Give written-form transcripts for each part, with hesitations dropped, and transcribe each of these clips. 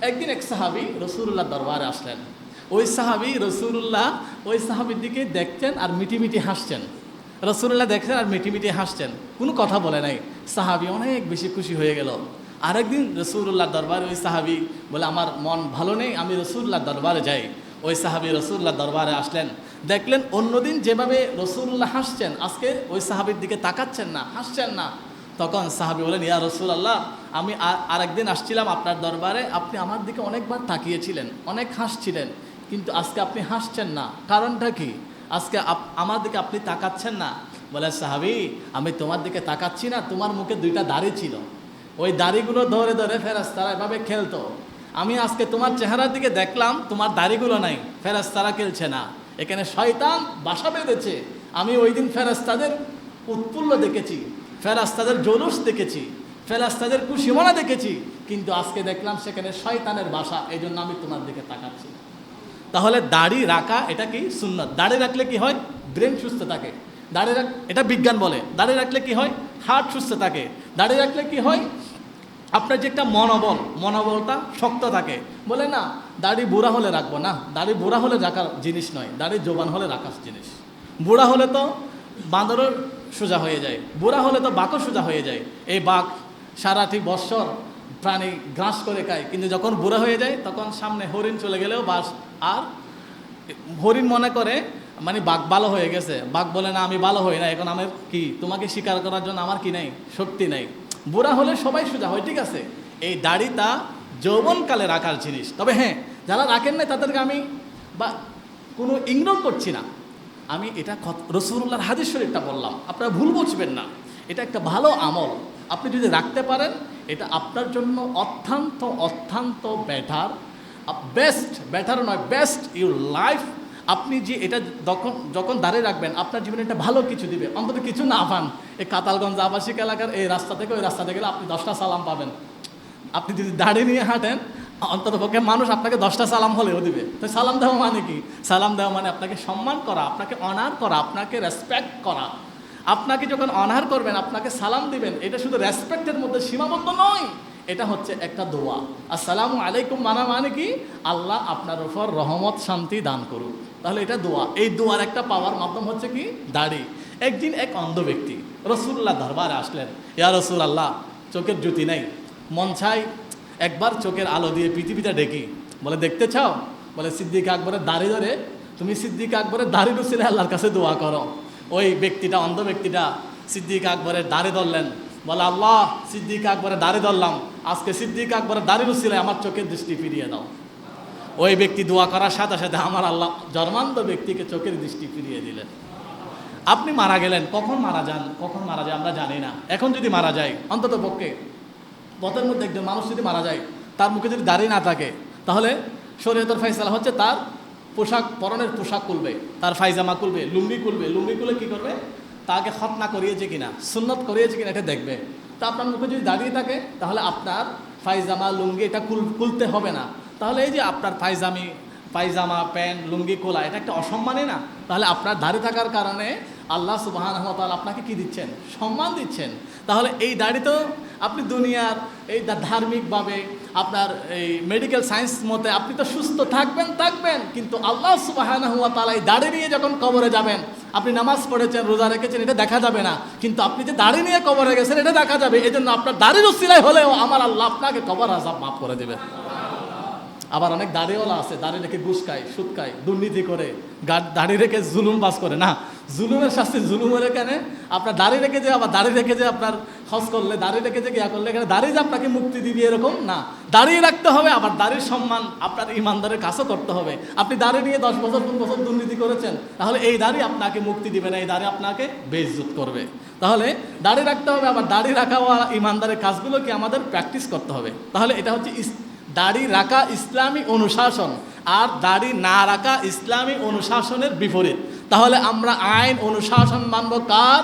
একদিন এক সাহাবী রসুল্লাহ দরবারে আসলেন। ওই সাহাবী রসুল্লাহ ওই সাহাবীর দিকে দেখছেন আর মিটি হাসছেন। রসুল্লাহ দেখছেন আর মিটি হাসছেন, কোনো কথা বলে নাই। সাহাবী অনেক বেশি খুশি হয়ে গেল। আরেকদিন রসুল্লাহ দরবারে ওই সাহাবী বলে, আমার মন ভালো নেই, আমি রসুল্লাহ দরবারে যাই। ওই সাহাবী রসুল্লাহ দরবারে আসলেন, দেখলেন অন্যদিন যেভাবে রসুল্লাহ হাসছেন, আজকে ওই সাহাবীর দিকে তাকাচ্ছেন না, হাসছেন না। তখন সাহাবী বলেন, ইয়া রাসূলুল্লাহ, আমি আরেকদিন আসছিলাম আপনার দরবারে, আপনি আমার দিকে অনেকবার তাকিয়েছিলেন, অনেক হাসছিলেন, কিন্তু আজকে আপনি হাসছেন না, কারণটা কি? আজকে আমার দিকে আপনি তাকাচ্ছেন না। বলে, সাহাবী, আমি তোমার দিকে তাকাচ্ছি না, তোমার মুখে দুইটা দাড়ি ছিল, ওই দাড়িগুলো ধরে ধরে ফেরেশতারা এভাবে খেলতো। আমি আজকে তোমার চেহারার দিকে দেখলাম, তোমার দাড়িগুলো নাই, ফেরেশতারা খেলছে না, এখানে শয়তান বাসা বেঁধেছে। আমি ওই দিন ফেরেশতাদের উৎফুল্ল দেখেছি, ফেরেশতাদের জলুস দেখেছি, ফেরেশতাদের খুশিমনা দেখেছি, কিন্তু আজকে দেখলাম সেখানে শয়তানের বাসা, এই জন্য আমি তোমার দিকে তাকাচ্ছি। তাহলে দাড়ি রাখা এটা কি সুন্নাত। দাড়ি রাখলে কি হয়? ব্রেন সুস্থ থাকে। এটা বিজ্ঞান বলে, দাড়ি রাখলে কি হয়? হার্ট সুস্থ থাকে। দাড়ি রাখলে কি হয়? আপনার যে একটা মনোবলটা শক্ত থাকে। বলে না, দাড়ি বুড়া হলে রাখবো না, দাড়ি বুড়া হলে রাখার জিনিস নয়, দাড়ি জোবান হলে রাখার জিনিস। বুড়া হলে তো বাঁদরের সোজা হয়ে যায়, বুড়া হলে তো বাঘও সোজা হয়ে যায়। এই বাঘ সারাটি বৎসর প্রাণী গ্রাস করে খায়, কিন্তু যখন বুড়া হয়ে যায় তখন সামনে হরিণ চলে গেলেও বাস, আর হরিণ মনে করে মানে বাঘ ভালো হয়ে গেছে। বাঘ বলে, না, আমি ভালো হই না, এখন আমার কি, তোমাকে শিকার করার জন্য আমার কি নেই, শক্তি নেই। বুড়া হলে সবাই সোজা হয়, ঠিক আছে। এই দাড়িটা যৌবনকালে রাখার জিনিস। তবে হ্যাঁ, যারা রাখেন না তাদেরকে আমি বা কোনো ইগনোর করছি না, আমি এটা রাসূলুল্লাহর হাদিস শরীফটা বললাম, আপনারা ভুল বুঝবেন না। এটা একটা ভালো আমল, আপনি যদি রাখতে পারেন এটা আপনার জন্য অত্যন্ত বেটার নয়, বেস্ট ইউর লাইফ। আপনি যে এটা যখন দাঁড়িয়ে রাখবেন, আপনার জীবনে একটা ভালো কিছু দিবে। অন্তত কিছু না পান, এই কাতালগঞ্জ আবাসিক এলাকার এই রাস্তা থেকে ওই রাস্তাতে গেলে আপনি 10টা সালাম পাবেন। আপনি যদি দাড়ি নিয়ে হাঁটেন, অন্তত পক্ষে মানুষ আপনাকে 10টা সালাম হলেও দিবে। তো সালাম দেওয়া মানে কি? সালাম দেওয়া মানে আপনাকে সম্মান করা, আপনাকে অনার করা, আপনাকে রেসপেক্ট করা। আপনাকে যখন অনার করবেন, আপনাকে সালাম দিবেন, এটা শুধু রেসপেক্টের মধ্যে সীমাবদ্ধ নয়, এটা হচ্ছে একটা দোয়া। আসসালামু আলাইকুম মানে কি? আল্লাহ আপনার উপর রহমত শান্তি দান করুক। তাহলে এটা দোয়া। এই দোয়ার একটা পাওয়ার মাধ্যম হচ্ছে কি? দাড়ি। একদিন এক অন্ধ ব্যক্তি রাসূলুল্লাহ দরবারে আসলেন। ইয়া রাসূলুল্লাহ, চোখের জ্যোতি নেই, মন চাই একবার চোখের আলো দিয়ে পৃথিবীটা দেখি। বলে, দেখতে চাও? বলে, সিদ্দিক আকবরের দাড়ি ধরে তুমি সিদ্দিক আকবরের দাড়ি রুছিলে আল্লাহর কাছে দোয়া করো। ওই ব্যক্তিটা, অন্ধ ব্যক্তিটা সিদ্দিক আকবরের দাড়ি ধরলেন। বলে, আল্লাহ, সিদ্দিক আকবরের দাড়ি ধরলাম, আজকে সিদ্দিক আকবরের দাড়ি রুছিলে আমার চোখের দৃষ্টি ফিরিয়ে দাও। ওই ব্যক্তি দোয়া করার সাথে সাথে আমার আল্লাহ জন্মান্ধ ব্যক্তিকে চোখের দৃষ্টি ফিরিয়ে দিলেন। আপনি মারা গেলেন, কখন মারা যায় আমরা জানি না। এখন যদি মারা যায়, অন্তত পক্ষে পথের মধ্যে একজন মানুষ যদি মারা যায়, তার মুখে যদি দাড়ি না থাকে, তাহলে শরীয়তের ফায়সালা হচ্ছে তার পরনের পোশাক খুলবে, তার ফাইজামা খুলবে, লুঙ্গি খুলে কি করবে? তাকে খতনা করিয়েছে কিনা, সুন্নত করিয়েছে কিনা এটা দেখবে। তা আপনার মুখে যদি দাঁড়িয়ে থাকে, তাহলে আপনার ফাইজামা লুঙ্গি এটা খুলতে হবে না। তাহলে এই যে আপনার পায়জামা প্যান্ট লুঙ্গি খোলা, এটা একটা অসম্মানই না? তাহলে আপনার দাঁড়িয়ে থাকার কারণে আল্লাহ সুবহানাহু ওয়া তাআলা আপনাকে কি দিচ্ছেন? সম্মান দিচ্ছেন। তাহলে এই দাড়ি তো আপনি দুনিয়ার এই ধার্মিকভাবে আপনার এই মেডিকেল সায়েন্স মতে আপনি তো সুস্থ থাকবেন, কিন্তু আল্লাহ সুবহানাহু ওয়া তাআলা এই দাড়ি নিয়ে যখন কবরে যাবেন, আপনি নামাজ পড়েছেন, রোজা রেখেছেন, এটা দেখা যাবে না, কিন্তু আপনি যে দাড়ি নিয়ে কবরে গেছেন এটা দেখা যাবে। এই জন্য আপনার দাড়ির উসিলায় হলেও আমার আল্লাহ আপনাকে কবর আযাব মাফ করে দেবে। আবার অনেক দাড়িওয়ালা আছে, দাড়ি রেখে ঘুষ খায়, সুদ খায়, দুর্নীতি করে, দাড়ি রেখে জুলুম বাস করে। না, জুলুমের শাস্তি জুলুমের এখানে। আপনার দাড়ি রেখে যে আপনার হজ করলে, দাড়ি রেখে যে গিয়া করলে, এখানে দাড়ি যে আপনাকে মুক্তি দিবে এরকম না। দাঁড়িয়ে রাখতে হবে, আবার দাড়ির সম্মান আপনার ইমানদারের কাছেও করতে হবে। আপনি দাড়ি নিয়ে 10 বছর 15 বছর দুর্নীতি করেছেন, তাহলে এই দাড়ি আপনাকে মুক্তি দিবে না, এই দাড়ি আপনাকে বেইজ্জত করবে। তাহলে দাড়ি রাখতে হবে, আবার দাড়ি রাখা ইমানদারের কাজগুলোকে আমাদের প্র্যাকটিস করতে হবে। তাহলে এটা হচ্ছে দাড়ি রাখা ইসলামী অনুশাসন, আর দাড়ি না রাখা ইসলামী অনুশাসনের বিপরীত। তাহলে আমরা আইন অনুশাসন মানব কার?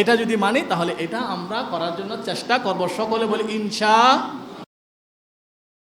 এটা যদি মানি, তাহলে এটা আমরা করার জন্য চেষ্টা করব। সকলে বলি ইনশাআল্লাহ।